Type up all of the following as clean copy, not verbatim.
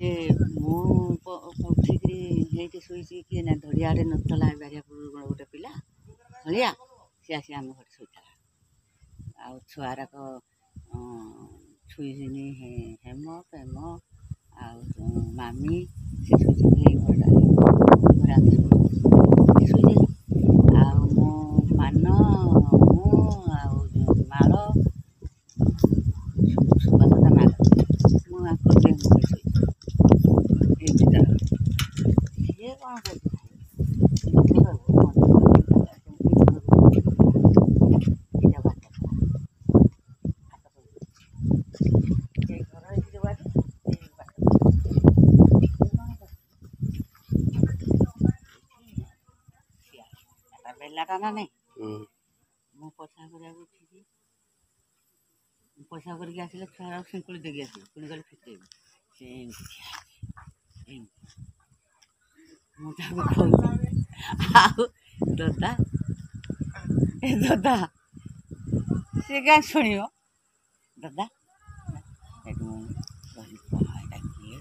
ଯେ ମୁଁ ଉଠିକିରି ହେଇଠି ଶୋଇଛି କିଏ ନା ଧଡ଼ିଆଡ଼େ ନଥିଲା ବାରିଆପୁର ଗୋଟେ ପିଲା ଭଳିଆ ସିଏ ଆସି ଆମ ଘରେ ଶୋଇଥିଲା। ଆଉ ଛୁଆରାକ ଛୁଇଁନି ହେମ ପ୍ରେମ ଆଉ ମାମି ସେ ଶୋଇଛନ୍ତି ଏଇ ଘରଟାରେ ଘରେ ଆମେ ଶୋଇଥିଲି। ଆଉ ମୋ ମାନ ମୁଁ ଆଉ ମାଳ ସୁବାସତା ମାଳ ମୁଁ ଆକୁ ଶୋଇଛି ଏଇ ଭିତରେ ସିଏ କ'ଣ କରୁଛି ବେଲାଟା ନା ନାଇଁ ମୁଁ ପଇସା କରିବାକୁ ଉଠିଛି ପଇସା କରିକି ଆସିଲେ ଛୁଆ ଶୁଙ୍କୁଳି ଦେଇକି ଆସିବେ ପୁଣି ଗଲେ ଫିଟେଇବି ସେ ଏମିତି ମୁଁ ତାକୁ କହୁଛି ଆଉ ଦାଦା ଏ ଦାଦା ସେ କାଁ ଶୁଣିବ ଦାଦା ଏଠୁ ଏଇଟା କିଏ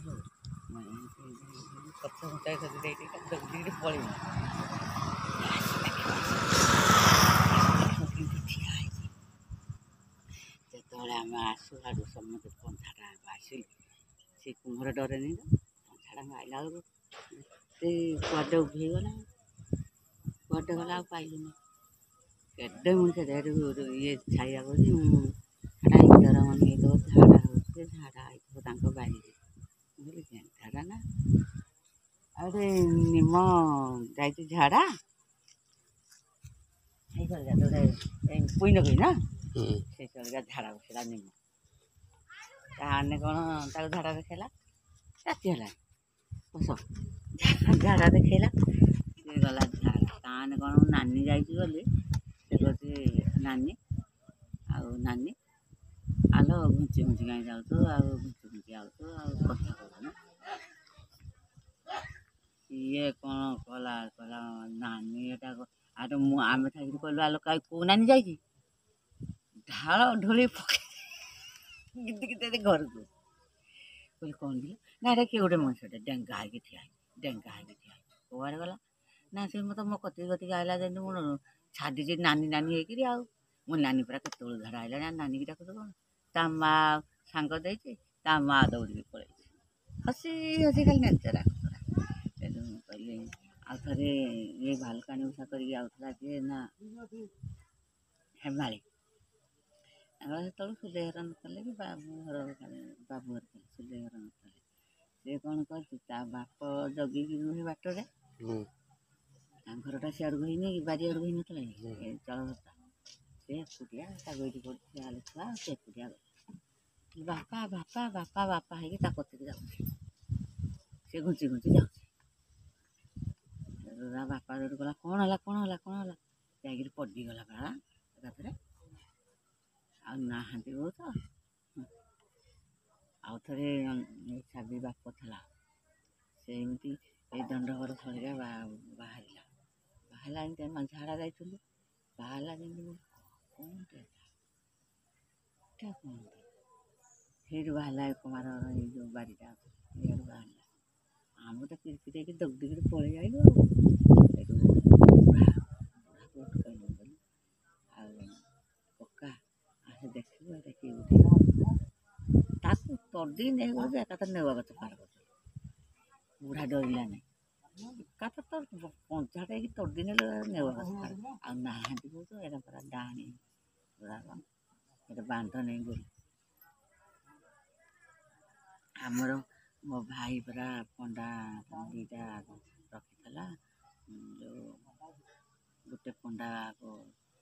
ପଛ ଘୁଞ୍ଚାଇ କରି ଦେଇକି ପଳେଇବି ଯେତେବେଳେ ଆମେ ଆସୁ ଆଡ଼ୁ ସମସ୍ତେ ପଞ୍ଝାଟା ଆସିଲି ସେ କୁମ୍ଭର ଡରେନି ତ ପଞ୍ଝାଟା ମାଇଲା ବେଳକୁ ସେ କୁଆଡ଼େ ଉଭେଇଗଲା କୁଆଡ଼େ ଗଲା ଆଉ ପାଇଲୁନି କେତେ ମଣିଷ ଇଏ ଛାଇଆ କରୁଛି ମୁଁ ସେଟା ଇନ୍ଦର ମନେ ହେଇଥିବ ଝାଡ଼ା ହେଉଛି ଝାଡ଼ା ହେଇଥିବ ତାଙ୍କ ବାରିରେ ମୁଁ କହିଲି ଝାଡ଼ା ନା ଆଉ ଗୋଟେ ନିମ ଯାଇଛି ଝାଡ଼ା ଏଇ ଚଳିକା ଗୋଟେ ଏଇ ପୁଇ ନଗେଇ ନା ସେଇ ଚଳିକା ଝାଡ଼ା ବସିଲା ନିମ ତାହେଲେ କ'ଣ ତାକୁ ଝାଡ଼ା ଦେଖେଇଲା ରାତି ହେଲା ବସ ଝାଡ଼ା ଦେଖେଇଲା ସିଏ ଗଲା ଝାଡ଼ା ତାହେଲେ କ'ଣ ନାନୀ ଯାଇଛି ବୋଲି ସେ କହୁଛି ନାନୀ ଆଉ ନାନୀ ଆଲୋ ଘୁଞ୍ଚି ଘୁଞ୍ଚି କାହିଁ ଯାଉଛୁ ଆଉ ଘୁଞ୍ଚି ଘୁଞ୍ଚି ଯାଉଛୁ ଆଉ କଥା କହୁଛୁ ସିଏ କ'ଣ କଲା କହିଲା ନାନୀ ଏଟା ଆରେ ମୁଁ ଆମେ ଥାଇକି କହିଲୁ ଆଲୋ କାହିଁ କେଉଁ ନାନୀ ଯାଇଛି ଢାଳ ଢୋଳି ପକେଇ ଗୀତି ଗୀତ ଘରକୁ କହିଲି କ'ଣ ଦିଲ ନା ଏଇଟା କିଏ ଗୋଟେ ମଣିଷଟେ ଡେଙ୍ଗା ହେଇକି ଠିଆ କୁଆଡ଼େ ଗଲା ନା ସେ ମୋତେ ମୋ କତିକି କତିକି ଆଇଲା ଯେମିତି ମୁଁ ଛାଡ଼ିଛି ନାନୀ ନାନୀ ହେଇକିରି ଆଉ ମୋ ନାନୀ ପୁରା କେତେବେଳେ ଝାଡ଼ା ଆଇଲାଣି ଆଉ ନାନୀକି ଡାକୁଛୁ କ'ଣ ତା ମା ସାଙ୍ଗ ଦେଇଛି ତା ମା ଦୌଡ଼ିକି ପଳେଇଛି ହସି ହସି ଖାଲି ନେଚରା ତେଣୁ ମୁଁ କହିଲି ଆଉ ଥରେ ଇଏ ଭାଲୁକାଣି ଓଷା କରିକି ଆଉଥିଲା ଯିଏ ନା ହେମାଳି ତାଙ୍କର ସେତେବେଳେ ସୁଲେଇ ଘର ନଥିଲେ କି ବାବୁ ଘର କଲେ ସୁଲେଇ ଘର ନଥିଲେ ସେ କ'ଣ କରିଛି ତା ବାପ ଜଗିକି ରୁହେ ବାଟରେ ତାଙ୍କ ଘରଟା ସିଆଡ଼କୁ ହେଇନି ବାରିଆଡ଼କୁ ହେଇନଥିଲା ଚଳଘରଟା ସେ ଏକୁଟିଆ ତାକୁ ଏଇଠି ପଡ଼ିଛି ଆଲୋ ଛୁଆ ସେ ଏକୁଟିଆ ବାପା ବାପା ବାପା ବାପା ହେଇକି ତା କତିକି ଯାଉଛି ସେ ଘୁଞ୍ଚି ଘୁଞ୍ଚି ଯାଉଛି ତା ବାପା ଯୋଉଠୁ ଗଲା କ'ଣ ହେଲା ଯାଇକିରି ପଡ଼ିଗଲା ପରା ଏକାଥରେ ଆଉ ନାହାନ୍ତି ବହୁତ ଆଉ ଥରେ ଛାବି ବାପ ଥିଲା ସେମିତି ଏଇ ଦଣ୍ଡଘର ଥଳିକା ବାହାରିଲା ଏମିତି ଆମେ ଝାଡ଼ା ଯାଇଥିଲୁ ବାହାରିଲା ଯେମିତି କ'ଣଟେ ସେଇଠୁ ବାହାରିଲା କୁମାର ଏଇ ଯେଉଁ ବାରିଟା ଇଆଡ଼ୁ ବାହାରିଲା ଆମେ ତ କିରିକିରି ହେଇକି ଦୌଡ଼ିକିରି ପଳେଇ ଆଇଲୁ ସେଇଠୁ ଆଉ କକା ଆସି ଦେଖିବୁ ଏଇଟା କିଏ ଗୋଟେ ତାକୁ ତର୍ଦି ନେଇଗଲୁ ଯେ ଏକାଥରେ ନେଉଆ ଗଛ ପାର କରିଦେଲୁ ବୁଢ଼ା ଡରିଲା ନାହିଁ ଏକାଥରେ ତ ପଞ୍ଝାଟା ହେଇକି ତର୍ଦି ନେଲେ ନେଉଆ ଗଛ ପାର ଆଉ ନାହାନ୍ତି କହୁଛୁ ଏଇଟା ପୁରା ଡାହାଣୀ ଏଇଟା ବାନ୍ଧ ନେଇ ଗଲି ଆମର ମୋ ଭାଇ ପୁରା ପଣ୍ଡା ଦୁଇଟା ରଖିଥିଲା ଯେଉଁ ଗୋଟେ ପଣ୍ଡାକୁ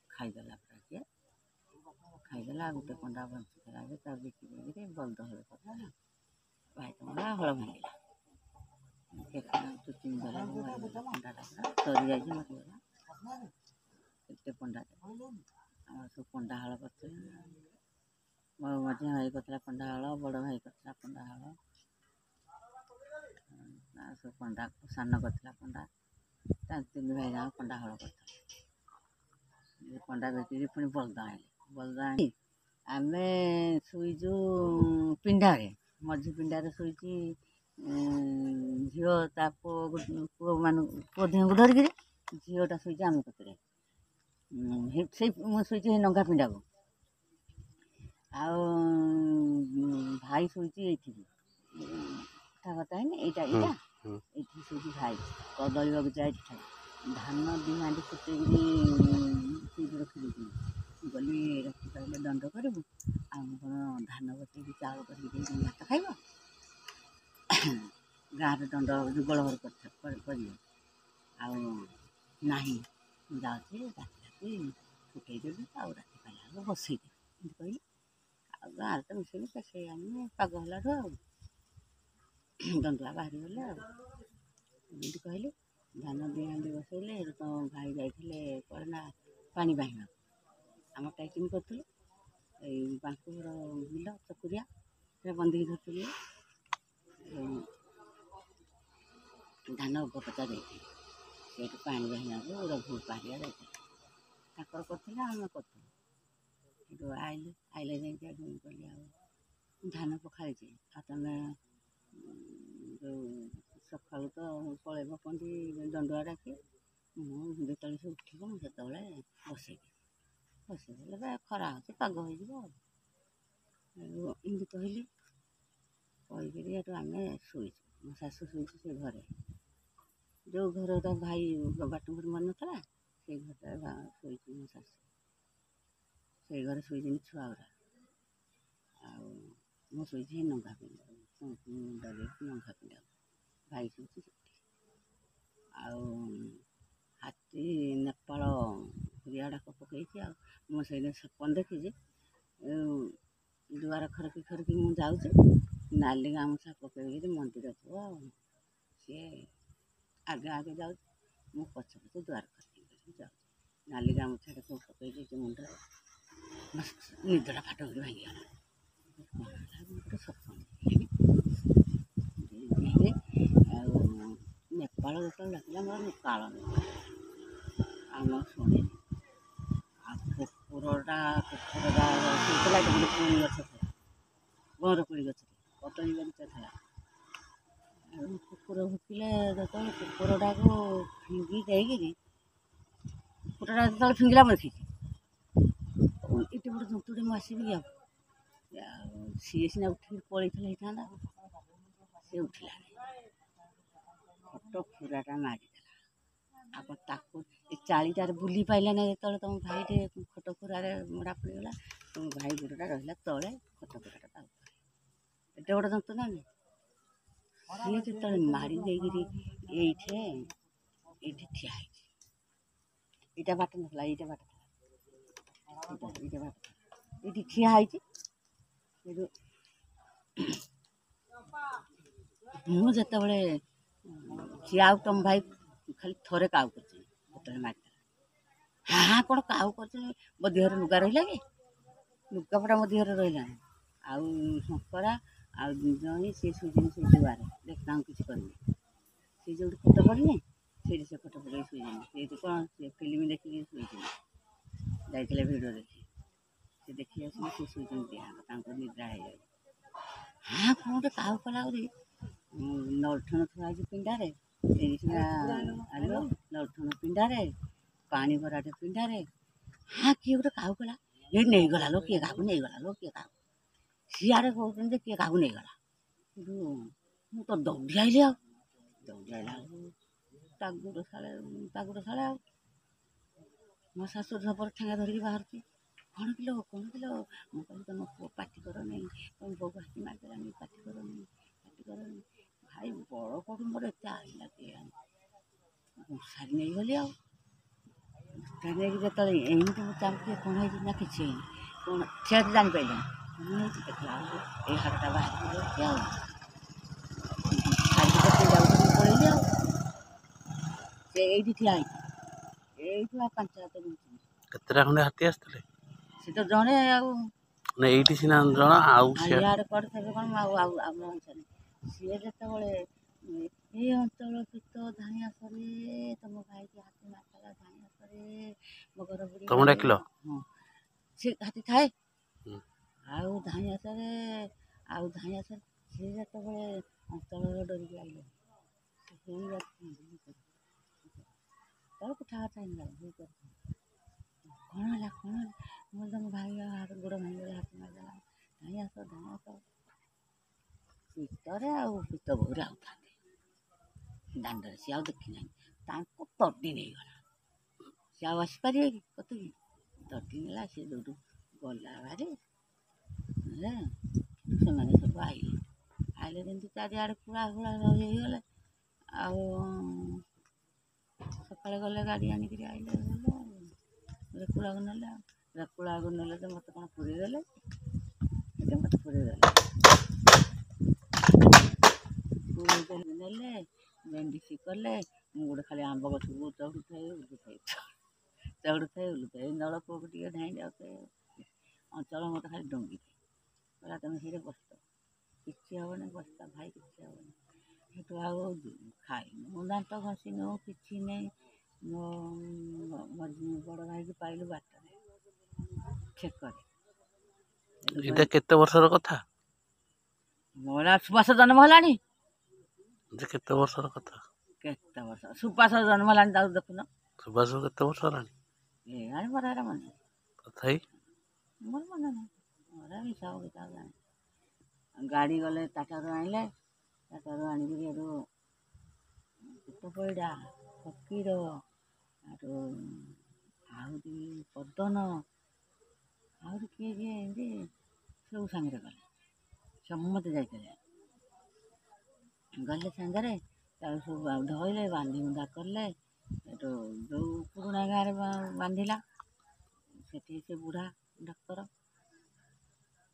ଖାଇଦେଲା ପୁରା କିଏ ଖାଇଦେଲା ଗୋଟେ ପଣ୍ଡା ବଞ୍ଚିଥିଲା ଯେ ତାକୁ ବିକି ଦେଇକିରି ବଳଦ ହଳ କରିଦେଲା ଭାଇ ପଣ୍ଡା ହଳ ଭାଙ୍ଗିଲା ଚୁଚିଂ ଦେଲା ପଣ୍ଡାଟା ସରିଯାଇଛି ମରିଗଲା କେତେ ପଣ୍ଡା ଆମର ସବୁ ପଣ୍ଡା ହଳ କରିଥିଲେ ମୋ ମଝିଆ ଭାଇ କରିଥିଲା ପଣ୍ଡା ହଳ ବଡ଼ ଭାଇ କରିଥିଲା ପଣ୍ଡା ହଳ ସବୁ ପଣ୍ଡା ସାନ କରିଥିଲା ପଣ୍ଡା ତା 3 ଭାଇ ଯାକ ପଣ୍ଡା ହଳ କରିଥିଲେ ପଣ୍ଡା ବିକିକି ପୁଣି ବଳଦ ଆଣି ଆମେ ଶୋଇଛୁ ପିଣ୍ଡାରେ ମଝି ପିଣ୍ଡାରେ ଶୋଇଛି ଝିଅ ତା ପୁଅ ମାନଙ୍କୁ ପୁଅ ଦେହଙ୍କୁ ଧରିକିରି ଝିଅଟା ଶୋଇଛି ଆମ କତିରେ। ସେଇ ମୁଁ ଶୋଇଛି ସେଇ ନଙ୍ଗା ପିଣ୍ଡାକୁ। ଆଉ ଭାଇ ଶୋଇଛି ଏଇଠିକି କଥା କଥା ହେଇନି ଏଇଟା ଏଇଠି ଶୋଇଛି ଭାଇ। କଦଳୀ ବଗିଚା ଏଇଠି ଥାଏ। ଧାନ ଦି ମାଣ୍ଡି ଫୁଟେଇକିରି ସେଇଠି ରଖିଦେଇଥିଲି। ଗଲି ରାତି ପାଇଲେ ଦଣ୍ଡ କରିବୁ ଆଉ କ'ଣ ଧାନ ବସେଇକି ଚାଉଳ କରିକି ଦେଇକି ଭାତ ଖାଇବ। ଗାଁରେ ଦଣ୍ଡ ଯୁଗଳ ଘର କରିବେ। ଆଉ ନାହିଁ ମୁଁ ଯାଉଛି ରାତି ଫୁଟେଇଦେବି ଆଉ ରାତି ପାଇଲା ବେଳକୁ ବସେଇଦେବି ଏମିତି କହିଲି। ଆଉ ଗାଁରେ ତ ମିଶେଇକି ସେ ଆମେ ପାଗ ହେଲାଠୁ ଆଉ ଦଣ୍ଡୁଆ ବାହାରିଗଲେ ଆଉ ଏମିତି କହିଲି। ଧାନ ଦି ହାଣ୍ଡି ବସେଇଲେ ସେଠୁ ତ ଭାଇ ଯାଇଥିଲେ କୁଆଡ଼େ ନା ପାଣି ବାହିବାକୁ। ଆମ ଟାଇଚିନ୍ କରୁଥିଲୁ ଏଇ ବାଙ୍କୁ ଘର ବିଲ ଚକୁରିଆ ସେ ବନ୍ଧେଇକି ଧରିଥିଲି। ଧାନ ଉପକତା ଦେଇଥିଲି ସେଇଠୁ ପାଣି ବାହିବାକୁ ରଘୁ ପାହାରିଆ ଯାଇଥିଲେ। ତାଙ୍କର କରିଥିଲେ ଆମେ କରିଥିଲୁ। ସେଠୁ ଆଇଲେ ଯାଇକି ଆଡୁ କହିଲି ଆଉ ଧାନ ପକାଇଛି ଆଉ ତମେ ଯେଉଁ ସକାଳୁ ତ ପଳେଇବ କହନ୍ତି ଦଣ୍ଡୁଆ ଡାକି ମୁଁ ଯେତେବେଳେ ସେ ଉଠିବ ମୁଁ ସେତେବେଳେ ବସେଇଦେଲେ ଖରା ହେଉଛି ପାଗ ହେଇଯିବ ଆଉ ଏମିତି କହିଲି। କହିକିରି ସେଠୁ ଆମେ ଶୋଇଛୁ। ମୋ ଶାଶୁ ଶୋଇଛି ସେ ଘରେ ଯେଉଁ ଘର ତା ଭାଇ ବାଟମରି ମରିନଥିଲା ସେଇ ଘରଟା ଶୋଇଛି ମୋ ଶାଶୁ। ସେଇ ଘରେ ଶୋଇଛନ୍ତି ଛୁଆ ଗୁରା। ଆଉ ମୁଁ ଶୋଇଛି ନଙ୍ଗା ନଙ୍ଗା ପିଣ୍ଡାକୁ ଭାଇ ଶୋଇଛି ସେଠି। ଆଉ ହାତୀ ନେପାଳ ହୁରିଆ ଡାକ ପକେଇଛି। ଆଉ ମୁଁ ସେଇଦିନ ସପନ ଦେଖିଛି ଦୁଆର ଖରକି ମୁଁ ଯାଉଛି ନାଲି ଗାମୁଛା ପକେଇକିରି ମନ୍ଦିରକୁ ଆଉ ସିଏ ଆଗେ ଯାଉଛି ମୁଁ ପଛେ ପଛେ ଦୁଆର ଖରିକି ଯାଉଛି। ନାଲି ଗାମୁଛାଟା ପକେଇ ଦେଇଛି ମୁଣ୍ଡରେ ନିଦଟା ଫାଟ କରି ଭାଙ୍ଗିଗଲା। ଗୋଟେ ସପନ ଆଉ ନେପାଳ ଯେତେବେଳେ ଡାକିଲା ମୋର କାଳ ଆମ ଶୁଣିନି। ଆଉ କୁକୁରଟା ଶୋଇଥିଲା ଗୋଟେ କୋଳି ଗଛ ଥିଲା ବର କୋଳି ଗଛରେ କଦଳୀ ବଗିଚା ଥିଲା। ଆଉ କୁକୁର ଭୁକିଲେ ଯେତେବେଳେ କୁକୁରଟାକୁ ଫିଙ୍ଗି ଦେଇକିରି କୁକୁରଟା ଯେତେବେଳେ ଫିଙ୍ଗିଲା ମୁଁ ଦେଖିଛି। ଏତେ ବଡ଼ ଜନ୍ତୁଟେ ମୁଁ ଆସିବି କି ଆଉ ସିଏ ସିନା ଉଠିକି ପଳେଇଥିଲେ ହେଇଥାନ୍ତା। ସେ ଉଠିଲାନି ଖଟ ଖୁରାଟା ମାରିଦେଲା। ଆଉ ତାକୁ ଏ ଚାଳିଟାରେ ବୁଲି ପାଇଲା ନାହିଁ। ଯେତେବେଳେ ତମ ଭାଇ ଟିକେ ଖଟ ଖୁରାରେ ମଡ଼ା ପଡ଼ିଗଲା ତମ ଭାଇ ଗୋଡ଼ଟା ରହିଲା ତଳେ ଖଟ ଖୁରାଟା ତା ଉପରେ। ଏତେ ବଡ଼ ଜନ୍ତୁ ନା ନାହିଁ। ସିଏ ଯେତେବେଳେ ମାରି ଦେଇକିରି ଏଇଠି ଠିଆ ହେଇଛି। ଏଇଟା ବାଟ ନଥିଲା ଏଇଟା ବାଟ ଥିଲା ଏଇଠି ଠିଆ ହେଇଛି। ମୁଁ ଯେତେବେଳେ ସିଏ ଆଉ ତମ ଭାଇ ଖାଲି ଥରେ କାଉ କରିଛି ଯେତେବେଳେ ମାରିଦେଲା ହାଁ କ'ଣ କାଉ କରିଛି ମୋ ଦେହରେ ଲୁଗା ରହିଲା କି ଲୁଗାପଟା ମୋ ଦେହରେ ରହିଲାନି। ଆଉ ଶଙ୍କରା ଆଉ ଜଇଁ ସିଏ ଶୋଇଛନ୍ତି ସେ ଦୁଆରେ ତାଙ୍କୁ କିଛି କରିନି। ସେ ଯେଉଁଠି ଖଟ ପଡ଼ିନି ସେଇଠି ସେ ଖଟ ପକେଇ ଶୋଇଛନ୍ତି। ସେଇଠି କ'ଣ ସେ ଫିଲ୍ମ ଦେଖିକି ଶୋଇଛନ୍ତି। ଯାଇଥିଲେ ଭିଡ଼ିଓ ଦେଖି ସେ ଦେଖି ଆସିଲେ ସେ ଶୋଇଛନ୍ତି ଦିହାଙ୍କ ତାଙ୍କୁ ନିଦ୍ରା ହେଇଯାଇଛି। ହାଁ କ'ଣ ଗୋଟେ କାଉ କଲା କରି ନଳଠଣ ଥୁଆ ହେଇଛି ପିଣ୍ଡାରେ ଏଇଠିକା ଆଣିବ ନଳଠଣ ପିଣ୍ଡାରେ ପାଣି ଭରାଟେ ପିଣ୍ଡାରେ ହାଁ କିଏ ଗୋଟେ କାଉ କଲା ଏଇ ନେଇଗଲା ଲୋ କିଏ କାହାକୁ ନେଇଗଲା ଲୋ କିଏ କାହାକୁ ସିଆଡ଼େ କହୁଛନ୍ତି ଯେ କିଏ କାହାକୁ ନେଇଗଲା। କିନ୍ତୁ ମୁଁ ତ ଦୌଡ଼ି ଆଇଲି ଆଉ ଦୌଡ଼ି ଆଇଲା ବେଳକୁ ତାଗୁଡ଼ ଶାଳେ ଆଉ ମୋ ଶାଶୁ ଝପର ଠେଙ୍ଗା ଧରିକି ବାହାରୁଛି କ'ଣ କିଲୋ ମୁଁ କହିଲି ତମ ପୁଅ ପାଟି କରନି ତମ ବୋଉକୁ ହାତୀ ମାରିଦେଲାନି ପାଟି କରନି ଭାଇ ବଡ଼ କୋଉଠୁ ମୋର ଏତେ ଆଇଲା କେଜାଣି ମଶାରୀ ନେଇଗଲି ଆଉ ମଶାରୀ ନେଇକି ଯେତେବେଳେ ଏମିତି ମୁଁ ଚାହୁଁଛି କ'ଣ ହେଇଛି ନା କିଛି ହେଇନି କ'ଣ ସେ ଜାଣିପାରିଲେନି କ'ଣ ହେଇଛି ଦେଖିଲା ବେଳକୁ ଏଇ ହାଡ଼ଟା ବାହାରିକି ଯାଉଛି ଆଉ ପଳେଇଲି ଆଉ ସେ ଏଇଠି ଠିଆ ହେଇଛି ଏଇଠୁ ଆଉ 5 ହାତ ବୁଲୁଛି। କେତେଟା ଖଣ୍ଡେ ହାତୀ ଆସିଥିଲେ? ସେ ତ ଜଣେ ଆଉ ଏଇଠି ସିନା ଜଣ ଆଉ ଇଆଡ଼େ କରିଥିବେ କ'ଣ ଆଉ ଆମ ଅଞ୍ଚଳରେ ସିଏ ଯେତେବେଳେ ଏ ଅଞ୍ଚଳ ଭିତ ଧାଇଁ ଆସରେ ତମ ଭାଇକି ହାତୀ ମାରିଦେଲା ଧାଇଁ ଆସରେ ମୋ ଘର ବୁଡ଼ି ତମକୁ ଡାକିଲ? ହଁ ସେ ହାତୀ ଥାଏ ଆଉ ଧାଇଁ ଆସରେ ସିଏ ଯେତେବେଳେ ଅଞ୍ଚଳର ଡରିକି ଆଇଲେ ତାର ପିଠା ଚାହିଁଲା କ'ଣ ହେଲା ମୁଁ ତମ ଭାଇ ହାତ ଗୋଡ଼ ଭାଙ୍ଗିଗଲେ ହାତ ମାରିଦେଲା ଧାଇଁ ଆସ ଶୀତରେ ଆଉ ଶୀତ ବହୁରେ ଆଉଥାନ୍ତି ଦାଣ୍ଡରେ ସିଏ ଆଉ ଦେଖିନାହିଁ ତାଙ୍କୁ ତଡ଼ି ନେଇଗଲା ସିଏ ଆଉ ଆସିପାରିବେ କି କତିକି ତଡ଼ି ନେଲା ସିଏ ଯୋଉଠୁ ଗଲା ଭାରି ସେମାନେ ସବୁ ଆଇଲେ ଯେମିତି ଚାରିଆଡ଼େ ପୁରା ହେଇଗଲେ ଆଉ ସକାଳେ ଗଲେ ଗାଡ଼ି ଆଣିକିରି ଆଇଲେ ରେକୁଳାକୁ ନେଲେ ଆଉ ରେକୁଳାକୁ ନେଲେ ଯେ ମୋତେ କ'ଣ ପୁରେଇ ଦେଲେ ସେଠି ମୋତେ ପୁରେଇ ଦେଲେ ନେଲେ ମେଣ୍ଡିସି କଲେ ମୁଁ ଗୋଟେ ଖାଲି ଆମ୍ବ ଗଛକୁ ଚଢ଼ୁଥାଏ ନଳକୂଅକୁ ଟିକେ ଧାଇଁ ଯାଉଥାଏ ଅଞ୍ଚଳ ମୋତେ ଖାଲି ଡଙ୍ଗିଥାଏ କହିଲା ତମେ ସେଇଠି ବସିଛ କିଛି ହେବନି ବସିଥା ଭାଇ କିଛି ହେବନି ସେଠୁ ଆଉ ଖାଇନୁ ଦାନ୍ତ ଘଷିନୁ କିଛି ନାହିଁ ମୋ ବଡ଼ ଭାଇକି ପାଇଲୁ ବାଟରେ ଛେକରେ ଏଇଟା କେତେ ବର୍ଷର କଥା? ମୋର ସୁବାସ ଜନ୍ମ ହେଲାଣି କେତେ ବର୍ଷର କଥା? କେତେ ବର୍ଷ ସୁବାସ ଜନ୍ମ ହେଲାଣି ତାକୁ ଦେଖୁନ ସୁବାସ କେତେ ବର୍ଷ ହେଲାଣି? ଏଇଆଣି ମୋର ଏରା ମନେ ତଥାପି ମୋର ମନେ ନାହିଁ ମୋର ହିସାବ କିତାବ ଜାଣି ଗାଡ଼ି ଗଲେ ଟାଟାରୁ ଆଣିଲେ ଟାଟାରୁ ଆଣିକିରି ଏଠୁ କୁଟ ପଇଡ଼ା ଫକୀର ଆଠୁ ଆହୁରି ପଦନ ଆହୁରି କିଏ ଏମିତି ସବୁ ସାଙ୍ଗରେ ଗଲେ ସମସ୍ତେ ଯାଇଥିଲେ ଗଲେ ସାଙ୍ଗରେ ତାକୁ ସବୁ ଧଇଲେ ବାନ୍ଧି ବୁନ୍ଧା କଲେ ଏଠୁ ଯେଉଁ ପୁରୁଣା ଗାଁରେ ବାନ୍ଧିଲା ସେଠି ସେ ବୁଢ଼ା ଡାକ୍ତର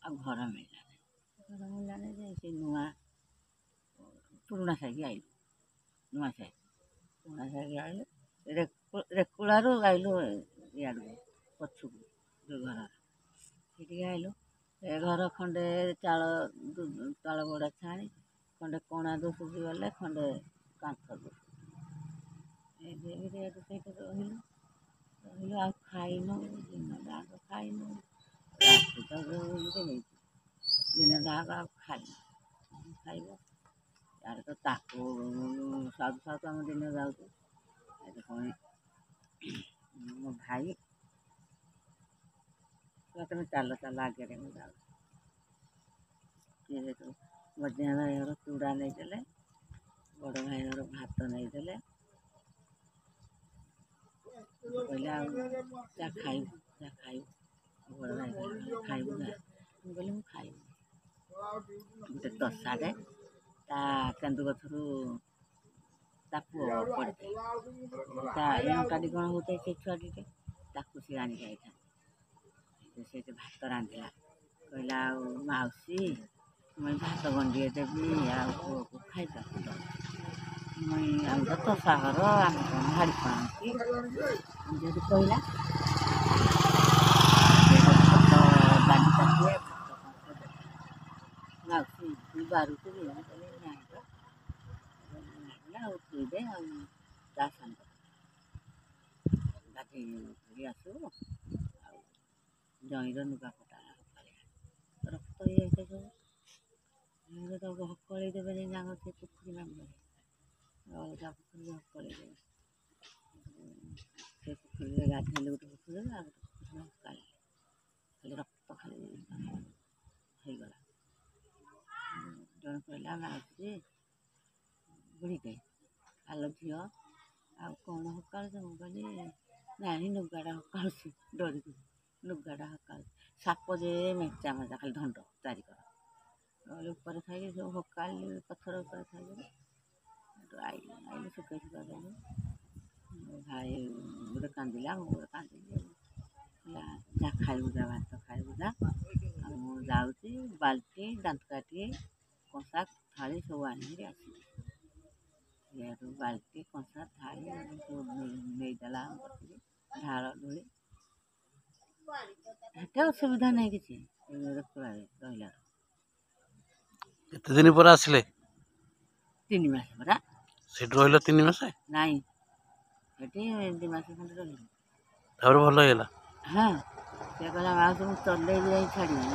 ଆଉ ଘର ମିଳିଲାନି ଯେ ସେ ନୂଆ ପୁରୁଣା ସାହିକି ଆଇଲୁ ନୂଆ ସାହିକି ଆଇଲୁ ରେକୁଳାରୁ ଆଇଲୁ ଇଆଡ଼କୁ ପଛକୁ ଯେଉଁ ଘର ସେଠିକି ଆଇଲୁ ଏ ଘର ଖଣ୍ଡେ ଚାଳ ବଡ଼ା ଛାଣି ଖଣ୍ଡେ କଣା ଦୋଷିକି ଗଲେ ଖଣ୍ଡେ କାନ୍ଥ ଦୋଷି ସେଇଠି ରହିଲୁ ଆଉ ଖାଇନୁ ଦିନ ଯାକ ଖାଇନୁ ରାତି ତ ଦିନ ଯାକ ଆଉ ଖାଇନୁ ଖାଇବ ତାର ତ ତାକୁ ସାଧୁ ଆମ ଦିନ ଯାଉଛି ପୁଣି ମୋ ଭାଇ ତମେ ଚାଲ ଆଗରେ ମୁଁ ଯାଉଛି ସେଠୁ ମଝିଆ ଭାଇ ଘର ଚୁଡ଼ା ନେଇଦେଲେ ବଡ଼ ଭାଇ ଘର ଭାତ ନେଇଦେଲେ କହିଲେ ଆଉ ଯା ଖାଇବୁ ବଡ଼ ଭାଇ ଖାଇବୁ ନା ମୁଁ କହିଲି ମୁଁ ଖାଇବି ଗୋଟେ ତସାରେ ତା କେନ୍ଦୁ ଗଛରୁ ତା ପୁଅ ପଡ଼ିଥାଏ ତା ଏଣକାଟି କ'ଣ ହେଉଥାଏ ସେ ଛୁଆଟିଟେ ତାକୁ ସେ ଆଣିକି ଯାଇଥାନ୍ତି ସେଇଠି ଭାତ ରାନ୍ଧିଲା କହିଲା ଆଉ ମାଉସୀ ମୁଁ ଭାତ ଗଣ୍ଡିଏ ଦେବି ଆଉ ପୁଅକୁ ଖାଇବାକୁ ମୁଇଁ ଆମେ ତ ତୋଷା ଘର ଆମେ କ'ଣ ଭାଡ଼ି ଖଣାନ୍ତି ଯଦି କହିଲା ଭାତ ଡାଲି ମାଉସୀ ତୁ ବାରୁଛୁ ବି ମୁଁ କହିଲି ନାହିଁ ତ ଆଉ ପିଇଦେ ଆଉ ତା ସାଙ୍ଗ ଗାଧେଇ ଆସିବୁ ଆଉ ଜଇଁର ଲୁଗାପଟା ରକ୍ତ ହେଇଯାଇଥାଏ ସବୁ ତାକୁ ହକଳେଇ ଦେବେ ଯାକ ସେ ପୋଖରୀ ନାମରେ ଅଲଗା ପୋଖରୀ ହକଳେଇ ଦେବେ ସେ ପୋଖରୀରେ ଗାଧେଇଲେ ଗୋଟେ ପୋଖରୀରେ ଆଉ ଗୋଟେ ପୋଖରୀରେ ହକାଳିଲେ ଖାଲି ରକ୍ତ ଖାଲି ହେଇଗଲା ଜଣେ କହିଲା ମାଉସୀ ବୁଢ଼ୀଟେ ଆଲୋ ଝିଅ ଆଉ କ'ଣ ହକାଳୁଛ ମୁଁ କହିଲି ନାହିଁ ଲୁଗାଟା ହକାଳୁଛି ଡରିକି ଲୁଗାଟା ହକାଳୁଛି ସାପ ଯେ ମେଞ୍ଚା ଖାଲି ଧଣ୍ଡ ଚାରିକର ଉପରେ ଥାଇକି ସବୁ ହକାଳି ପଥର ଉପରେ ଥାଇକି ସେଠୁ ଆଇଲି ଶୁଖେଇ ଦେଲି ମୋ ଭାଇ ଗୋଟେ କାନ୍ଦିଲା ମୁଁ ଗୋଟେ କାନ୍ଦିଲି ହେଲା ଯା ଖାଇବୁ ଯା ଭାତ ଖାଇବୁ ଯା ଆଉ ମୁଁ ଯାଉଛି ବାଲ୍ଟି ଦାନ୍ତକାଠି କଂସା ଥାଳି ସବୁ ଆଣିକିରି ଆସିବି ସେଠୁ ବାଲ୍ଟି କଂସା ଥାଳି ସବୁ ନେଇଦେଲା ଢାଳ ଧୂଳି ଏତେ ଅସୁବିଧା ନାହିଁ କିଛି ରେକୁଳାରେ ରହିଲା କେତେ ଦିନ ପରେ ଆସିଲେ? 3 ମାସ ପରା ସେଠି ରହିଲ 3 ମାସ? ନାଇଁ ସେଠି 2 ମାସ ଖଣ୍ଡେ ରହିଲି ତାପରେ ଭଲ ହେଇଗଲା? ହଁ ସେ କହିଲା ମାଉସୀ ମୁଁ ଚଲେଇବି ଯାଇ ଛାଡ଼ିବି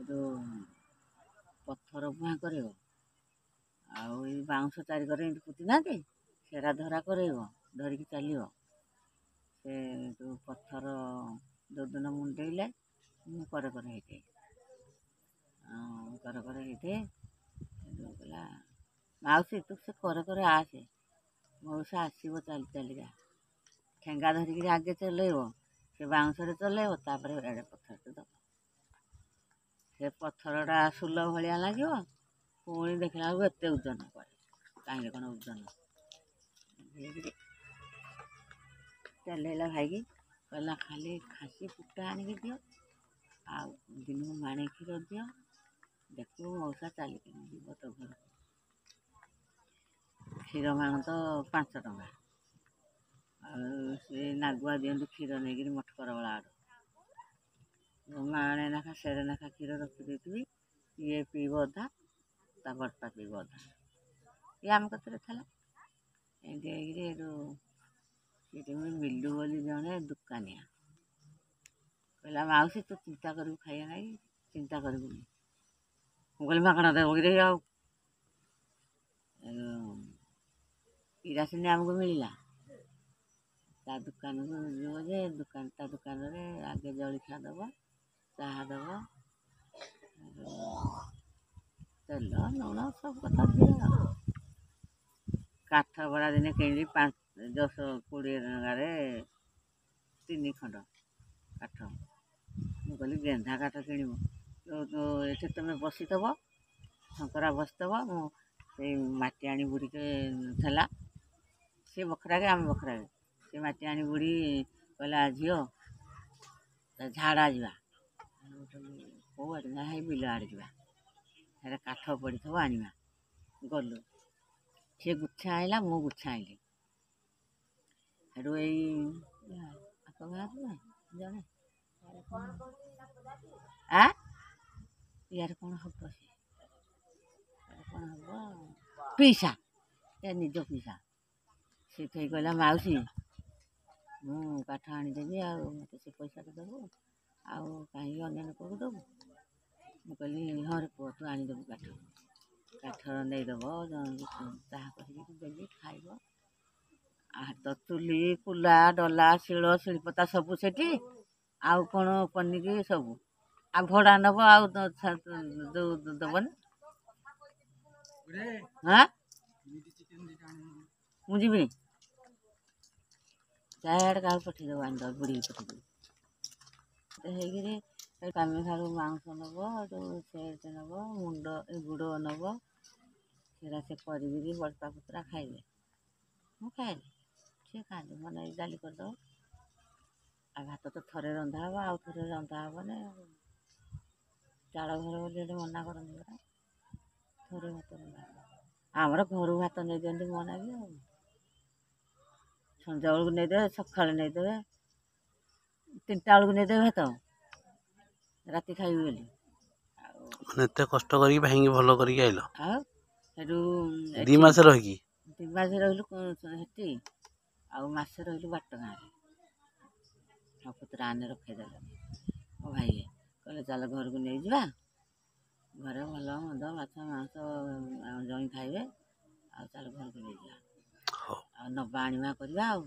ସେଠୁ ପଥର ବୁହା କରିବ ଆଉ ଏଇ ବାଉଁଶ ଚାରିକରେ ଏମିତି ପୋତି ନାହାନ୍ତି ସେରା ଧରା କରେଇବ ଧରିକି ଚାଲିବ। ସେ ଯେଉଁ ପଥର ଯୋଉଦିନ ମୁଣ୍ଡେଇଲେ ମୁଁ କରେ ହେଇଥାଏ କରେ ହେଇଥାଏ। ସେଠୁ କହିଲା ମାଉସୀ ତୁ ସେ କରେ ଆସେ ମଉସା ଆସିବ ଚାଲି ଚାଲିକା ଠେଙ୍ଗା ଧରିକିରି ଆଗେ ଚଲେଇବ ସେ ବାଉଁଶରେ ଚଲେଇବ ତାପରେ ଏଡ଼େ ପଥରଟେ ଦେବ। ସେ ପଥରଟା ସୁଲ ଭଳିଆ ଲାଗିବ ପୁଣି ଦେଖିଲା ବେଳକୁ ଏତେ ଓଜନ ପଡ଼େ କାହିଁକି କ'ଣ ଓଜନ ହେଇକିରି ଚଲେଇଲା ଭାଇକି କହିଲା ଖାଲି ଖାସି କୁଟା ଆଣିକି ଦିଅ ଆଉ ଦିନକୁ ମାଣେ କ୍ଷୀର ଦିଅ ଦେଖିବୁ ମଉସା ଚାଲିକିନି ଯିବ ତୋ ଘରକୁ। କ୍ଷୀର ମାଣ ତ 5 ଟଙ୍କା ଆଉ ସେ ନାଗୁଆ ଦିଅନ୍ତି କ୍ଷୀର ନେଇକିରି ମଠକର ବେଳା ଆଡ଼ୁ ମାଣେ ଲେଖା ସେରେ ଲେଖା କ୍ଷୀର ରଖିଦେଇଥିବି ଇଏ ପିଇବ ଅଧା ତା ବଡ଼ପା ପିଇବ ଅଧା ଇଏ ଆମ କତିରେ ଥିଲା ଏମିତି ହେଇକିରି ଏଠୁ ସେଠି ମିଲୁ ବୋଲି ଜଣେ ଦୋକାନିଆ କହିଲା ମାଉସୀ ତୁ ଚିନ୍ତା କରିବୁ ଖାଇବା ନାଇଁ ଚିନ୍ତା କରିବୁନି। ମୁଁ କହିଲି ମାଗଣା ଦେବ କିରେ ଆଉ କିରାସିନି ଆମକୁ ମିଳିଲା ତା ଦୋକାନକୁ ଯିବ ଯେ ତା ଦୋକାନରେ ଆଗେ ଜଳଖିଆ ଦେବ ଚାହା ଦେବ ତେଲ ଲୁଣ ସବୁ କଥା ଦିଏ ଆଉ କାଠ ଭଡ଼ା ଦିନେ କିଣିଲି 10-20 ଟଙ୍କାରେ 3 ଖଣ୍ଡ କାଠ। ମୁଁ କହିଲି ଗେନ୍ଧା କାଠ କିଣିବ ଏଠି ତୁମେ ବସିଥିବ ଶଙ୍କରା ବସିଥିବ ମୁଁ ସେଇ ମାଟି ଆଣି ବୁଡ଼ିକେ ଥିଲା ସେ ବଖରାକେ ଆମେ ବଖରାକେ ସେ ମାଟି ଆଣି ବୁଡ଼ି କହିଲା ଝିଅ ଝାଡ଼ା ଯିବା କେଉଁ ଆଡ଼େ ନା ହେଇ ବିଲ ଆଡ଼େ ଯିବା ହେଲେ କାଠ ପଡ଼ିଥିବ ଆଣିବା ଗଲୁ ସେ ଗୁଚ୍ଛା ଆଣିଲା ମୁଁ ଗୁଚ୍ଛା ଆଣିଲି ସେଠୁ ଏଇ ଆଙ୍କ ଗାଁରୁ ଜଣେ ଇଆଡ଼େ କ'ଣ ହବ କ'ଣ ହବ ପିଇସା ଏ ନିଜ ପିଇସା ସେଇଠି କହିଲା ମାଉସୀ ମୁଁ କାଠ ଆଣିଦେବି ଆଉ ମୋତେ ସେ ପଇସାଟା ଦେବୁ ଆଉ କାହିଁକି ଅନ୍ୟ ଲୋକକୁ ଦେବୁ। ମୁଁ କହିଲି ହଁ ରେ ପୁଅ ତୁ ଆଣିଦେବୁ କାଠ ନେଇଦେବ ଚାହା କରିକି ଦେବି ଖାଇବ ତ ଚୁଲି କୁଲା ଡଲା ଶିଳ ଶିଳପତା ସବୁ ସେଠି ଆଉ କ'ଣ ପନିକି ସବୁ ଆଉ ଭଡ଼ା ନେବ ଆଉ ଦେବନି ହଁ ମୁଁ ଯିବି ଚାରିଆଡ଼େ କାହାକୁ ପଠେଇଦେବ ଆଣିଦେବ ବୁଢ଼ୀକି ପଠେଇଦେବୁ ହେଇକିରି କାମି ଖାରୁ ମାଉଁସ ନେବ ସେଟ୍ ନେବ ମୁଣ୍ଡ ଗୁଡ଼ ନେବ ସେରା ସେ କରିକିରି ବଡ଼ପା ପୁତୁରା ଖାଇବେ ମୁଁ ଖାଏନି ସିଏ ଖାଆନ୍ତି ମୋ ନେଇ ଡାଲି କରିଦେବ ଆଉ ଭାତ ତ ଥରେ ରନ୍ଧା ହେବ ଆଉ ଥରେ ରନ୍ଧା ହେବନି ଚାଳ ଘର ବୋଲି ଏଠି ମନା କରନ୍ତି ପରା ଥରେ ଭାତ ରନ୍ଧା ହେବ ଆମର ଘରୁ ଭାତ ନେଇଦିଅନ୍ତି ମୋ ଲାଗି ଆଉ ସଞ୍ଜବେଳକୁ ନେଇଦେବେ ସକାଳେ ନେଇଦେବେ 3ଟା ବେଳକୁ ନେଇଦେବେ ଭାତ ରାତି ଖାଇବି ବୋଲି ଆଉ ଏତେ କଷ୍ଟ କରିକି ଭାଇଙ୍କି ଭଲ କରିକି ଆଇଲ ଆଉ ସେଠୁ 2 ମାସ ରହିକି 2 ମାସ ରହିଲୁ ସେଠି ଆଉ ମାସେ ରହିଲୁ ବାଟ ଗାଁରେ ମୋ ପୁତୁରା ଆନେ ରଖେଇଦେଲେ ମୋ ଭାଇ କହିଲେ ଚାଲ ଘରକୁ ନେଇଯିବା ଘରେ ଭଲ ମନ୍ଦ ମାଛ ମାଂସ ଜଇଁ ଖାଇବେ ଆଉ ଚାଲ ଘରକୁ ନେଇଯିବା ଆଉ ନବା ଆଣିବା କରିବା ଆଉ